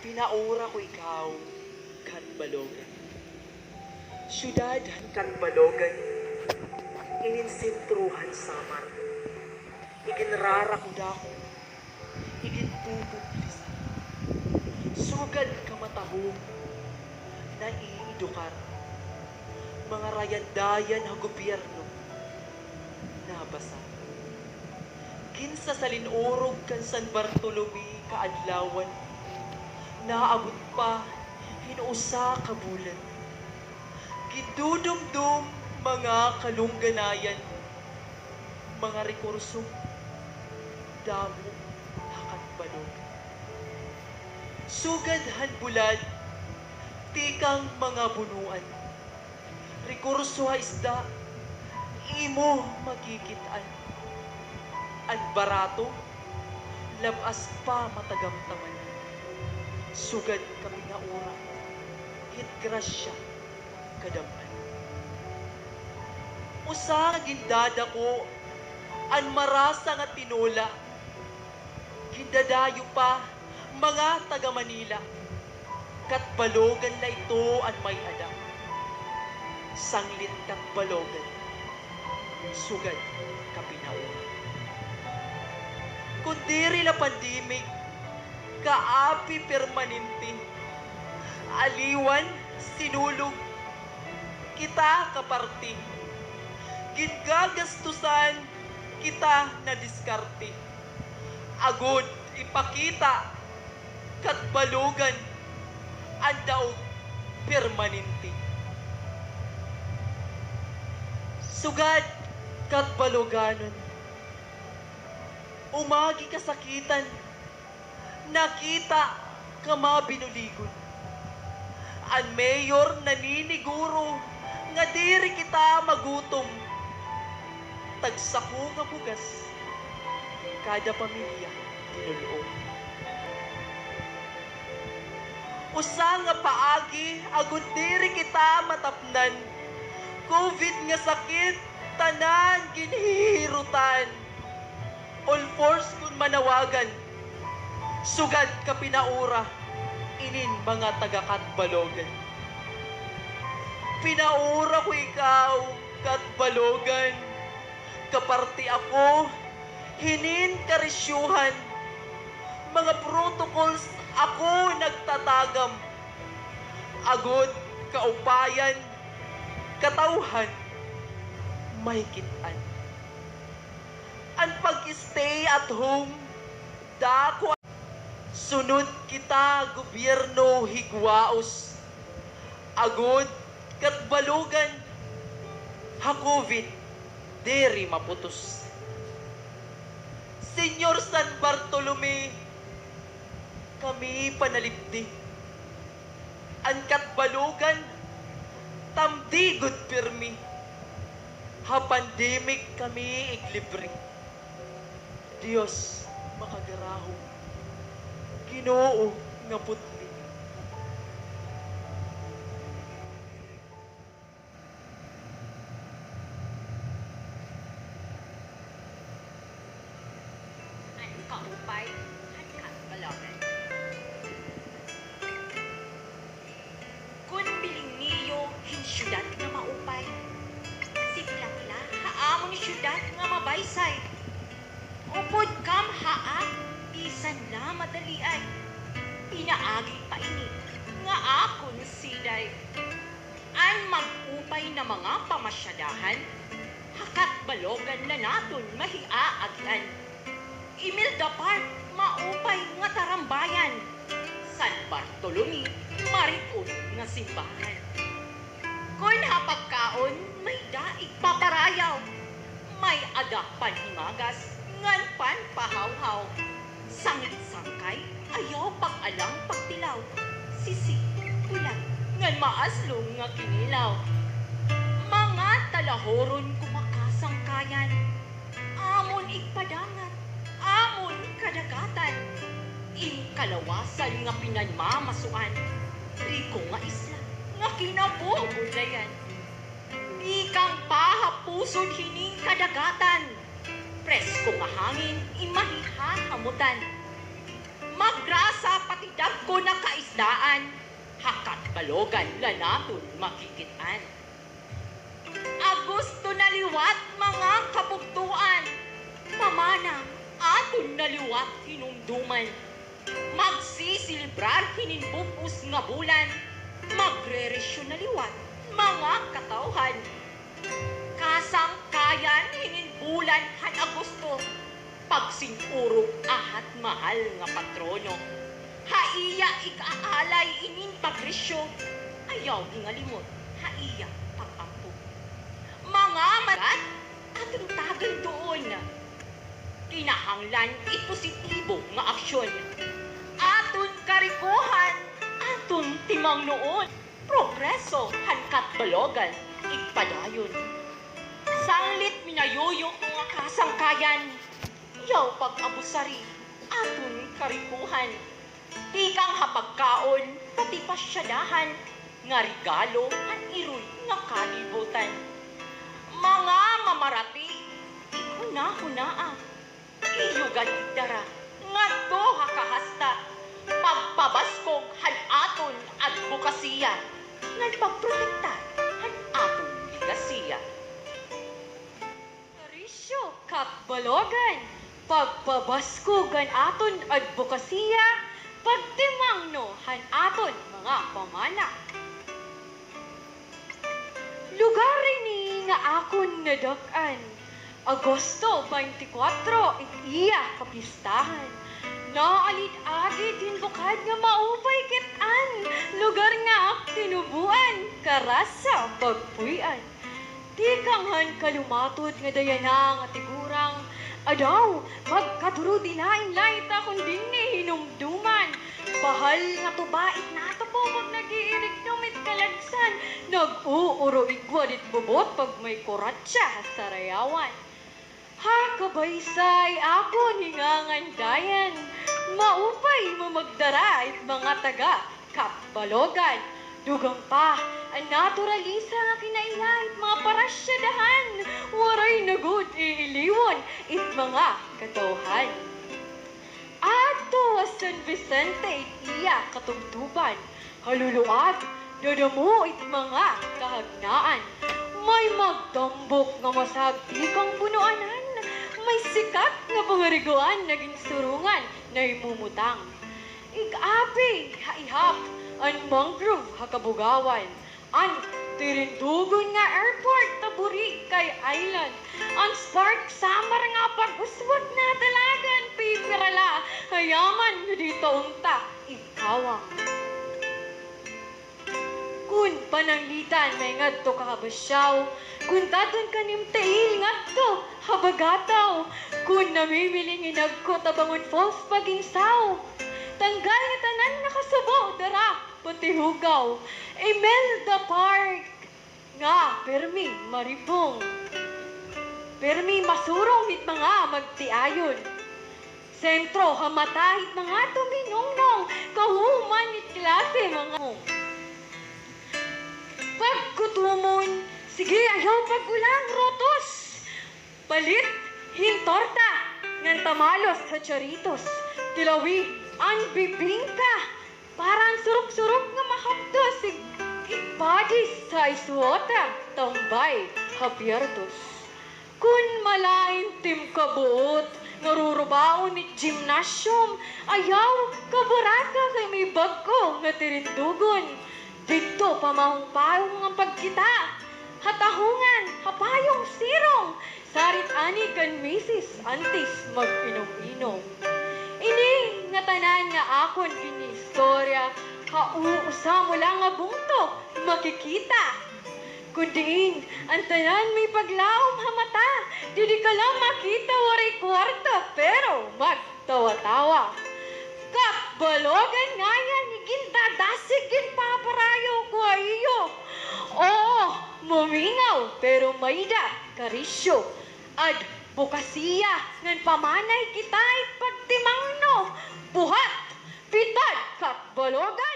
Pinaura ko ikaw, Katbalogan. Siyudad han Katbalogan, ininsentruhan samar. Iginrara ko dako, iginpupublisa. Sugad kamatahong, na iidukar. Mga rayandayan ha gobyerno, nabasa. Kinsa sa linurog kan San Bartolome kaadlawan, naabot pa hinuusa ka bulan. Gidudumdum mga kalungganayan, mga rekurso, damo hakatbalog. Sugad han bulad, tikang mga bunuan. Rekurso ha isda, imo magikitaan. Ang barato, labas pa matagamtaman. Sugad kami nga ura, hit grasya kadaman. Usa nga gindada ko, ang marasa nga tinula. Gindadayo pa, mga taga Manila. Katbalogan na ito ang may ada. Sanglit Katbalogan, sugad kapinaura. Kundiri la pandemic, kaapi permanente. Aliwan, sinulog, kita kaparti. Gingagastusan, kita na diskarte. Agod, ipakita, Katbalogan, ang daog permanente. Sugad, Katbaloganon, umagi kasakitan, nakita ka mabinuligon. Ang mayor naniniguro, nga diri kita magutom. Tagsako nga bugas, kada pamilya tinulong. Usa nga paagi, agud diri kita matapnan. COVID nga sakit, tanan ginihirutan. All force kung manawagan, sugad ka pinaura, inin mga taga-Katbalogan. Pinaura ko ikaw, Katbalogan, kaparti ako, hinin karisyuhan, mga protocols ako nagtatagam, agod kaupayan, katauhan, may kitaan. Ang pag-stay at home, dako sunod kita gobyerno higwaos. Agod, Katbalogan, ha COVID, deri maputos. Senyor San Bartolome, kami panalipdi. Ang Katbalogan, tamdigod pirmi. Ha pandemic kami iglibre. Diyos makagaraho, Ginoo nga putli. Ang kaupay at Katbalogan. Kung biling niyo hinsyudad nga maupay, sipla-pla haamon ni syudad nga mabaysay. Upod kam haa, bisan na madaliay. Pinaagi pa ini, nga akon siday. Ang mag-upay na mga pamasyadahan, Katbalogan na naton mahiaaglan. Imilda Park, maupay nga tarambayan. San Bartolome, maritud nga simbahan. Kung hapagkaon, may daig paparayaw. May adak panhimagas, ngan pan pahaw-haw. Sangit sangkay, ayaw pag-alang pagtilaw. Sisi, tulang, ngan maaslong nga kinilaw. Mga talahoron kumakasangkayan. Amon igpadangan, amon kadagatan. Kalawasan nga pinanmamasuan. Riko nga isla, nga kinabubulayan. Di kang pahapusod hining kadagatan. Presko nga hangin, imahihahamutan. magrasa pati dagko na kaisdaan, hakat balogan la naton makikitaan. Agosto na liwat mga kabugtuan, mamana aton na liwat hinumduman. Magsisilibrar hininbupos nga bulan, magre-resyon na liwat mga katauhan. Kasangkayan hininbulan han Agosto, pagsinurog ahat mahal nga patrono. Haiya ikaalay inin pagresyo, ayaw ingalimot, haiya pag-ampo. Mga marat, atong tagal doon. Kinahanglan positibo nga aksyon. Aton karikuhan, aton timang noon. Progreso, hankat balogan, igpadayon. Sanglit minayuyok mga kasangkayan, yaw pag-abusari, aton karikuhan. Tikang hapagkaon, pati pasyadahan, nga regalo, han iroy nga kalibutan. Mga mamarati, ikuna-hunaa, iyugan itdara, nga to hakahasta, pagpabaskog han aton advokasya, nagpagprotekta han aton ligasiya. Karisyo, kakbalogan, pagpabaskog han aton advokasya, pagtimangno han aton mga pamana. Lugar ni nga akon nadak-an, Agosto 24, iya kapistahan. Naalid-agid hinbukad nga maupay kitan, lugar nga ak tinubuan, karasa pagpuyan. Tikanghan kalumatod nga dayana nga tigurang, adaw, magkaturo dinain lait akong dinni hinumduman. Bahal nga tubait na ito po pag nag-iirig numit kalagsan. Nag-uuro igwadit bubot pag may kuratsa sa rayawan. Ha, kabaysay, ako hingangan dayan. Maupay mamagdara it mga taga kapbalogan. Dugang pa, ang naturalisa nga kinaiya it mga parasyadahan. Waray nagod iiliwan it mga katauhan. Ato San Vicente it iya katubtuban. Haluluag, dadamo it mga kahagnaan. May magdambok nga masagtikang punuanan. May sikat nga pangariguan naging surungan na imumutang. Ig-api, haihap, ang mangrove hakabugawan. Ang tirindugon nga airport taburi kay island. Ang spark samar nga pag-uswag na dalagan pipirala. Hayaman nga dito unta, ikawang. Kun pananglitan may ngadto kakabasyaw, kun taton kanim tail ngadto habagataw, kun namimiling inagko tabangon falls paginsaw. Tanggal nga tanan nakasubo dara pati hugaw. Imelda Park nga permi maribong. Permi masurong hit mga magtiayon. Sentro hamatahit mga tuminungnong kahuman it klase mga pagkutumon, sige ayaw pagulang rotos. Palit, hintorta, ngan tamalos sa charitos. Tilawi, ang bibingka, parang surok-surok nga mahapdos. Ipadis sa isuota, tambay, hapyertos. Kun malain tim kabuot, narurubaon ni gymnasium, ayaw kabaraka kay may bagko nga tirindugon. Dito pamahong-pahong ang pagkita, hatahungan, hapayong sirong, sarit ani kan misis, antis mag-inom-inom. Ini nga tanan nga akon kinistorya, kauusa mo lang nga bungtok, makikita. Kundiin, ang tanan may paglaom hamata, didi ka lang makita waray kwarta, pero magtawa-tawa. Kapbalogan nga yan, igindadasig yun paparayo ko iyo. Oo, mumingaw, pero mayda, karisyo. Advokasya, ngan pamanay kita pagtimangno. Buhat, pitad, kapbalogan.